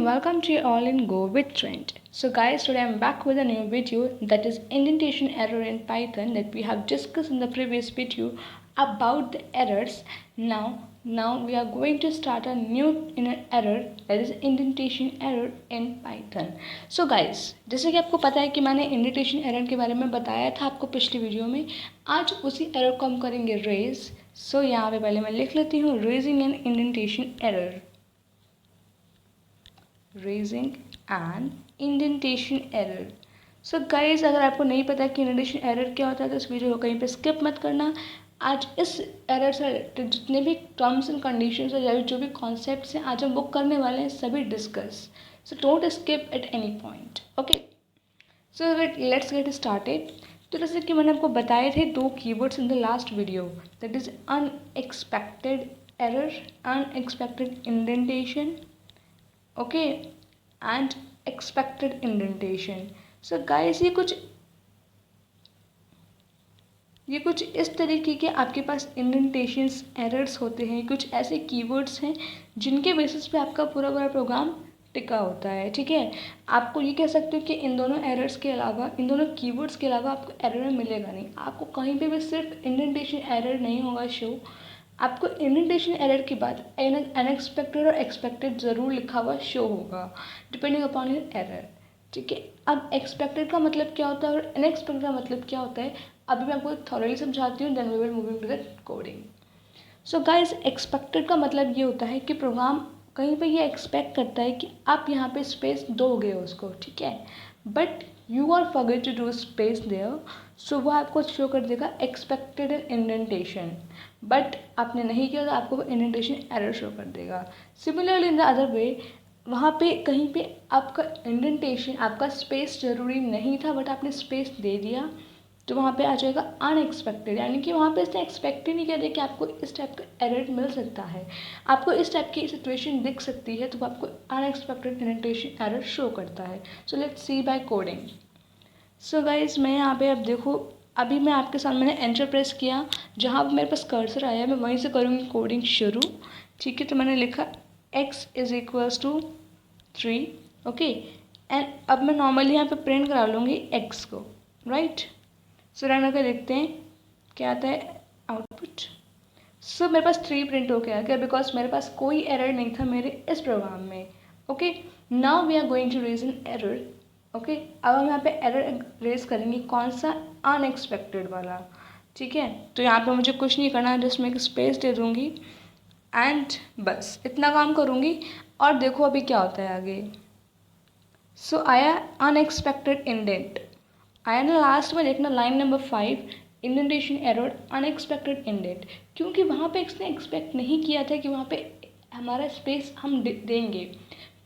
welcome to you all in Go with Trend. So guys, today I'm back with a new video that is indentation error in Python that we have discussed in the previous video about the errors. Now we are going to start a new error that is indentation error in Python. So guys, जैसे कि आपको पता है कि मैंने indentation error के बारे में बताया था आपको पिछली वीडियो में, आज उसी error को हम करेंगे रेज. So यहाँ पे पहले मैं लिख लेती हूँ raising an indentation error. Raising and indentation error. So guys, अगर आपको नहीं पता कि इंडेंटेशन एरर क्या होता है तो इस वीडियो को कहीं पे स्किप मत करना. आज इस एरर से रिलेटेड जितने भी टर्म्स एंड कंडीशंस है या जो भी कॉन्सेप्ट्स हैं आज हम बुक करने वाले हैं सभी discuss. So don't skip at any point. Okay, so let's get started. तो जैसे कि मैंने आपको बताए थे दो keywords in the last video, that is unexpected error, unexpected indentation, okay, and expected indentation. So guys, ये कुछ इस तरीके के आपके पास इंडेंटेशंस एरर्स होते हैं. कुछ ऐसे कीवर्ड्स हैं जिनके बेसिस पे आपका पूरा प्रोग्राम टिका होता है. ठीक है, आपको ये कह सकते हो कि इन दोनों एरर्स के अलावा, इन दोनों कीवर्ड्स के अलावा आपको एरर मिलेगा नहीं. आपको कहीं पे भी सिर्फ इंडेंटेशन एरर नहीं होगा शो, आपको इंडेंटेशन एरर के बाद अनएक्सपेक्टेड और एक्सपेक्टेड ज़रूर लिखा हुआ शो होगा डिपेंडिंग अपॉन योर एरर. ठीक है, अब एक्सपेक्टेड का मतलब क्या होता है और अनएक्सपेक्टेड का मतलब क्या होता है अभी मैं आपको थॉरली समझाती हूँ, then we will moving to the coding. So guys, expected का मतलब ये होता है कि प्रोग्राम कहीं पे ये एक्सपेक्ट करता है कि आप यहाँ पे स्पेस दोगे उसको. ठीक है, but you are forget to do space there, so वो आपको शो कर देगा एक्सपेक्टेड इंडेंटेशन. बट आपने नहीं किया तो आपको इंडेंटेशन एरर शो कर देगा. Similarly in the other way, वहाँ पे कहीं पे आपका इंडेंटेशन, आपका स्पेस ज़रूरी नहीं था बट आपने स्पेस दे दिया तो वहाँ पे आ जाएगा अनएक्सपेक्टेड. यानी कि वहाँ पे इसने एक्सपेक्ट ही नहीं किया था कि आपको इस टाइप का एरर मिल सकता है, आपको इस टाइप की सिचुएशन दिख सकती है, तो आपको अनएक्सपेक्टेड इंडेंटेशन एरर शो करता है. So let's see by coding. So guys, मैं यहाँ पे अब देखो, अभी मैं आपके सामने मैंने एंटर प्रेस किया, जहाँ पर मेरे पास कर्सर आया मैं वहीं से करूँगी कोडिंग शुरू. ठीक है, तो मैंने लिखा x is equals to 3. Okay, and अब मैं नॉर्मली यहाँ पे प्रिंट करा लूँगी x को, राइट. सो रन करके देखते हैं क्या आता है आउटपुट. सो मेरे पास 3 प्रिंट होके आ गया बिकॉज मेरे पास कोई एरर नहीं था मेरे इस प्रोग्राम में. Okay, now we are going to raise an error. Okay, अब हम यहाँ पे एरर रेज करेंगे, कौन सा, अनएक्सपेक्टेड वाला. ठीक है, तो यहाँ पे मुझे कुछ नहीं करना है, जस्ट मैं एक स्पेस दे दूँगी एंड बस इतना काम करूँगी और देखो अभी क्या होता है आगे. सो आया अनएक्सपेक्टेड इंडेंट, आया ना लास्ट में. देखना line number 5, indentation error unexpected indent, क्योंकि वहाँ पे इसने एक्सपेक्ट नहीं किया था कि वहाँ पे हमारा स्पेस हम देंगे,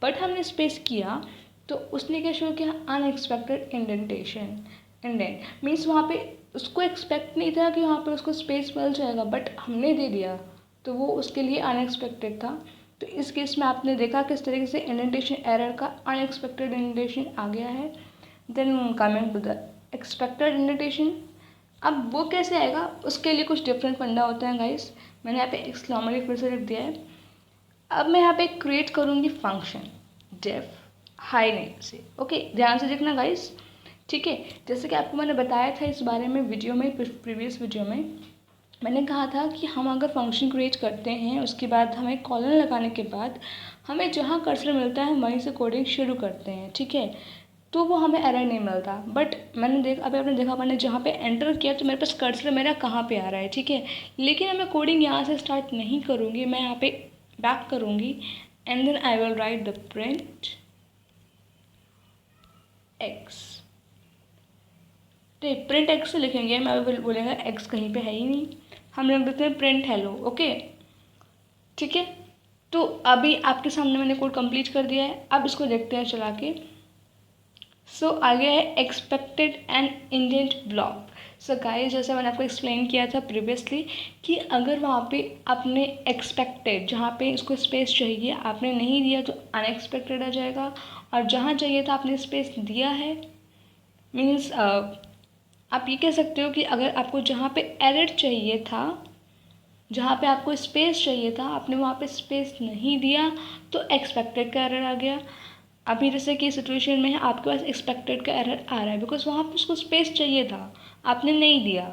बट हमने स्पेस किया तो उसने क्या शो किया, अनएक्सपेक्टेड इंडेंटेशन. इंडेंट मीन्स वहाँ पे उसको एक्सपेक्ट नहीं था कि वहाँ पे उसको स्पेस मिल जाएगा, बट हमने दे दिया तो वो उसके लिए अनएक्सपेक्टेड था. तो इस केस में आपने देखा किस तरीके से इंडेंटेशन एरर का अनएक्सपेक्टेड इंडेंटेशन आ गया है. Then coming to the expected indentation, अब वो कैसे आएगा उसके लिए कुछ डिफरेंट फंडा होता है गाइस. मैंने यहाँ पे एक्स नॉर्मली फिर से लिख दिया है. अब मैं यहाँ पे क्रिएट करूँगी फंक्शन डेफ हाई नेम से. ओके, ध्यान से देखना गाइस. ठीक है, जैसे कि आपको मैंने बताया था इस बारे में वीडियो में, प्रीवियस वीडियो में मैंने कहा था कि हम अगर फंक्शन क्रिएट करते हैं उसके बाद हमें कॉलन लगाने के बाद हमें जहाँ कर्सर मिलता है वहीं से कोडिंग शुरू करते हैं. ठीक है, तो वो हमें एरर नहीं मिलता. बट मैंने आपने देखा मैंने जहाँ पे एंटर किया तो मेरे पास कर्सर मेरा कहाँ पे आ रहा है. ठीक है, लेकिन मैं कोडिंग यहाँ से स्टार्ट नहीं करूँगी, मैं यहाँ पे बैक करूँगी and then I will write the print x. तो प्रिंट x से लिखेंगे, मैं बोलेगा x कहीं पे है ही नहीं, हम लिख देते हैं प्रिंट हेलो. ओके, ठीक है, तो अभी आपके सामने मैंने कोड कंप्लीट कर दिया है. अब इसको देखते हैं चला के. सो आगे है expected and indent block. So guys, जैसे मैंने आपको एक्सप्लेन किया था प्रीवियसली कि अगर वहाँ पे आपने एक्सपेक्टेड, जहाँ पे इसको स्पेस चाहिए आपने नहीं दिया तो अनएक्सपेक्टेड आ जाएगा, और जहाँ चाहिए था आपने स्पेस दिया है. मीन्स आप ये कह सकते हो कि अगर आपको जहाँ पे एरर चाहिए था, जहाँ पे आपको स्पेस चाहिए था, आपने वहाँ पे स्पेस नहीं दिया तो एक्सपेक्टेड का एरर आ गया. अभी जैसे कि सिचुएशन में है आपके पास एक्सपेक्टेड का एरर आ रहा है बिकॉज वहाँ पे उसको स्पेस चाहिए था, आपने नहीं दिया,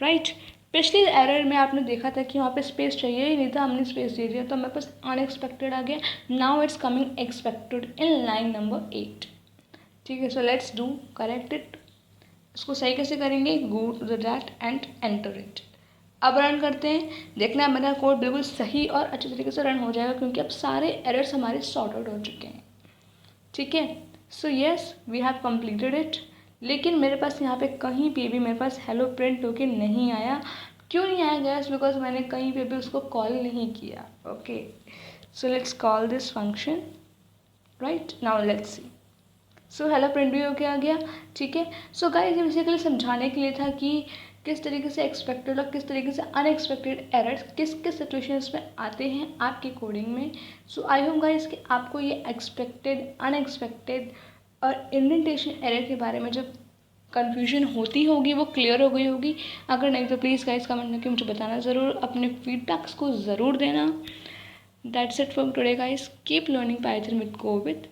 राइट। पिछले एरर में आपने देखा था कि वहाँ पे स्पेस चाहिए ही नहीं था, हमने स्पेस दे दिया तो हमारे पास अनएक्सपेक्टेड आ गया। Now it's coming expected in line number 8। ठीक है, so let's do correct it. इसको सही कैसे करेंगे? Go to the that and enter it. अब रन करते हैं, देखना है मेरा कोड बिल्कुल सही और अच्छे तरीके से रन हो जाएगा क्योंकि अब सारे एरर्स हमारे सॉर्ट आउट हो चुके हैं। ठीक है, so yes we have completed it. लेकिन मेरे पास यहाँ पे कहीं पे भी मेरे पास हेलो प्रिंट होके नहीं आया। क्यों नहीं आया गैस? बिकॉज मैंने कहीं पे भी उसको कॉल नहीं किया। Okay, so let's call this function, right. Now let's see. So hello print भी होके आ गया। ठीक है, सो गाइस ये बेसिकली समझाने के लिए था कि किस तरीके से एक्सपेक्टेड और किस तरीके से अनएक्सपेक्टेड एरर्स किस किस सिचुएशंस में आते हैं आपके कोडिंग में। सो आई होप गाइस कि आपको ये एक्सपेक्टेड, अनएक्सपेक्टेड और इंडेंटेशन एरर के बारे में जब कन्फ्यूजन होती होगी वो क्लियर हो गई होगी। अगर नहीं तो प्लीज़ गाइस कमेंट करके मुझे बताना ज़रूर, अपने फीडबैक्स को ज़रूर देना। That's it for today guys, keep learning Python with go with.